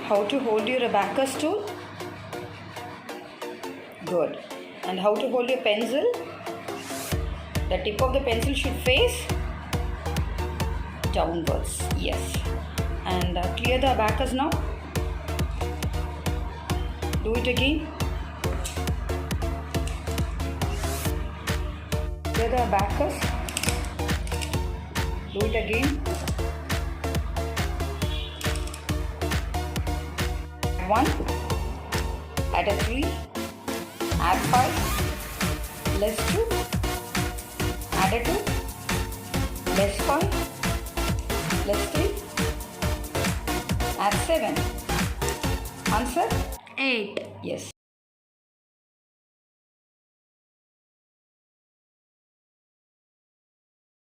How to hold your abacus tool? Good. And how to hold your pencil? The tip of the pencil should face downwards. Yes. And clear the abacus now. Do it again. Clear the abacus. Do it again. Add 1. Add a 3. Add 5. Less 2. Add a 2. Less 5. Less 3. Add 7. Answer 8. Yes.